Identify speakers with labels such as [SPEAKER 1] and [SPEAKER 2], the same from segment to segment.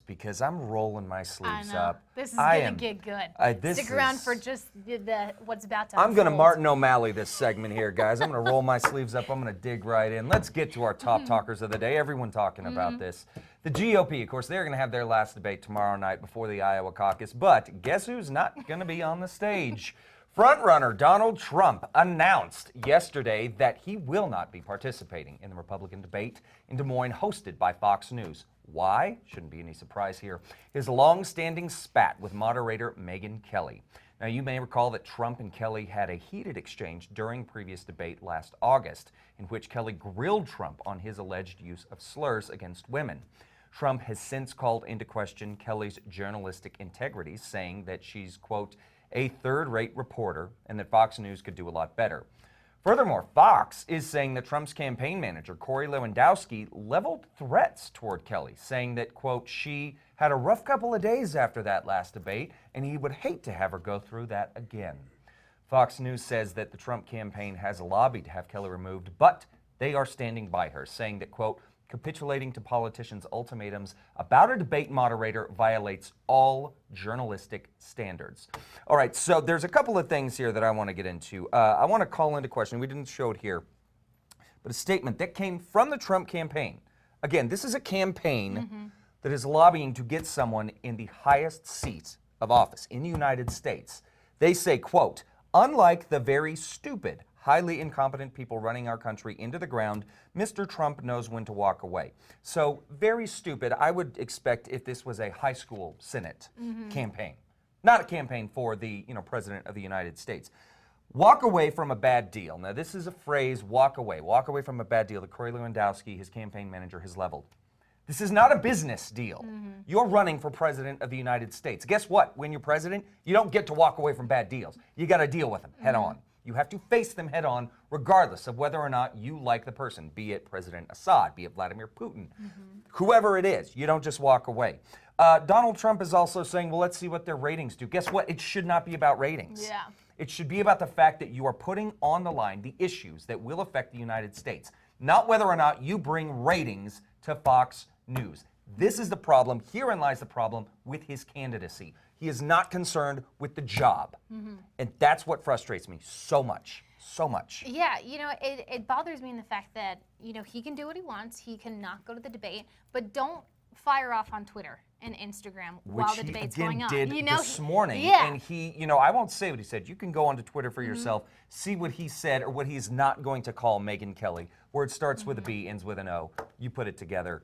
[SPEAKER 1] because I'm rolling my
[SPEAKER 2] I
[SPEAKER 1] sleeves
[SPEAKER 2] know.
[SPEAKER 1] up.
[SPEAKER 2] This is going to get good. Stick around for just what's about to
[SPEAKER 1] I'm going to
[SPEAKER 2] unfold.
[SPEAKER 1] Martin O'Malley this segment here, guys. I'm going to roll my sleeves up. I'm going to dig right in. Let's get to our top talkers of the day. Everyone talking about this. The GOP, of course, they're going to have their last debate tomorrow night before the Iowa caucus. But guess who's not going to be on the stage? Frontrunner Donald Trump announced yesterday that he will not be participating in the Republican debate in Des Moines hosted by Fox News. Why? Shouldn't be any surprise here. His long-standing spat with moderator Megyn Kelly. Now, you may recall that Trump and Kelly had a heated exchange during previous debate last August, in which Kelly grilled Trump on his alleged use of slurs against women. Trump has since called into question Kelly's journalistic integrity, saying that she's, quote, a third-rate reporter and that Fox News could do a lot better. Furthermore, Fox is saying that Trump's campaign manager, Corey Lewandowski, leveled threats toward Kelly, saying that, quote, she had a rough couple of days after that last debate, and he would hate to have her go through that again. Fox News says that the Trump campaign has lobbied to have Kelly removed, but they are standing by her, saying that, quote, capitulating to politicians' ultimatums about a debate moderator violates all journalistic standards. All right, so there's a couple of things here that I want to get into. I want to call into question, we didn't show it here, but a statement that came from the Trump campaign. Again, this is a campaign that is lobbying to get someone in the highest seat of office in the United States. They say, quote, unlike the very stupid, highly incompetent people running our country into the ground, Mr. Trump knows when to walk away. So very stupid. I would expect if this was a high school Senate campaign, not a campaign for the President of the United States. Walk away from a bad deal. Now this is a phrase, walk away from a bad deal that Corey Lewandowski, his campaign manager, has leveled. This is not a business deal. You're running for President of the United States. Guess what? When you're president, you don't get to walk away from bad deals. You got to deal with them head on. You have to face them head on, regardless of whether or not you like the person, be it President Assad, be it Vladimir Putin, whoever it is. You don't just walk away. Donald Trump is also saying, well, let's see what their ratings do. Guess what? It should not be about ratings.
[SPEAKER 2] Yeah.
[SPEAKER 1] It should be about the fact that you are putting on the line the issues that will affect the United States, not whether or not you bring ratings to Fox News. This is the problem. Herein lies the problem with his candidacy. He is not concerned with the job. And that's what frustrates me so much. So much.
[SPEAKER 2] Yeah, it bothers me in the fact that, he can do what he wants. He can not go to the debate, but don't fire off on Twitter and Instagram while the debate's going on.
[SPEAKER 1] Which he again did this morning.
[SPEAKER 2] Yeah.
[SPEAKER 1] And he, I won't say what he said. You can go onto Twitter for yourself, see what he said or what he's not going to call Megyn Kelly. Where it starts with a B, ends with an O. You put it together.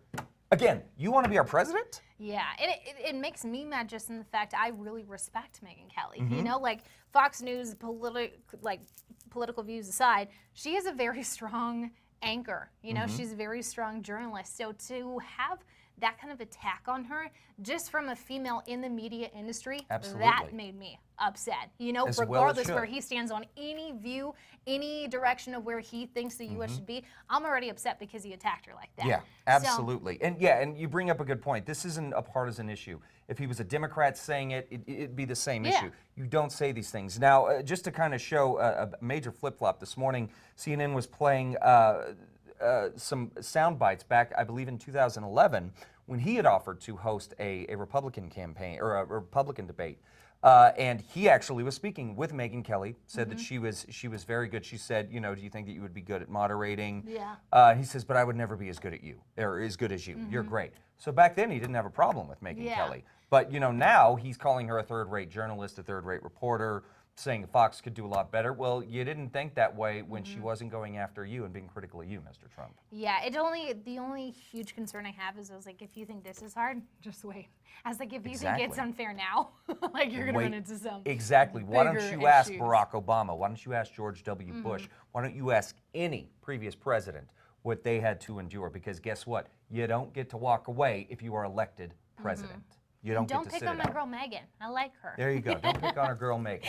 [SPEAKER 1] Again, you want to be our president?
[SPEAKER 2] Yeah, it makes me mad just in the fact I really respect Megyn Kelly. Like Fox News, political views aside, she is a very strong anchor. She's a very strong journalist. So to have that kind of attack on her, just from a female in the media industry, that made me upset. Regardless where he stands on any view, any direction of where he thinks the U.S. should be, I'm already upset because he attacked her like that.
[SPEAKER 1] Yeah, absolutely. So, and you bring up a good point. This isn't a partisan issue. If he was a Democrat saying it, it'd be the same issue. You don't say these things. Now, just to kind of show a major flip-flop, this morning CNN was playing some sound bites back, I believe, in 2011 when he had offered to host a Republican campaign or a Republican debate. And he actually was speaking with Megyn Kelly, said that she was very good. She said, do you think that you would be good at moderating?
[SPEAKER 2] Yeah.
[SPEAKER 1] He says, but I would never be as good at you, or as good as you. You're great. So back then he didn't have a problem with Megyn Kelly. But now he's calling her a third-rate journalist, a third-rate reporter, saying Fox could do a lot better. Well, you didn't think that way when she wasn't going after you and being critical of you, Mr. Trump.
[SPEAKER 2] Yeah, the only huge concern I have is I was like, if you think this is hard, just wait. I was like, if you think it's unfair now, like you're going to run into some
[SPEAKER 1] Exactly. Why don't you ask
[SPEAKER 2] issues.
[SPEAKER 1] Barack Obama? Why don't you ask George W. Bush? Why don't you ask any previous president what they had to endure? Because guess what? You don't get to walk away if you are elected president. You don't get to sit it out.
[SPEAKER 2] Don't pick on my girl Megyn. I like her.
[SPEAKER 1] There you go. Don't pick on our girl Megyn.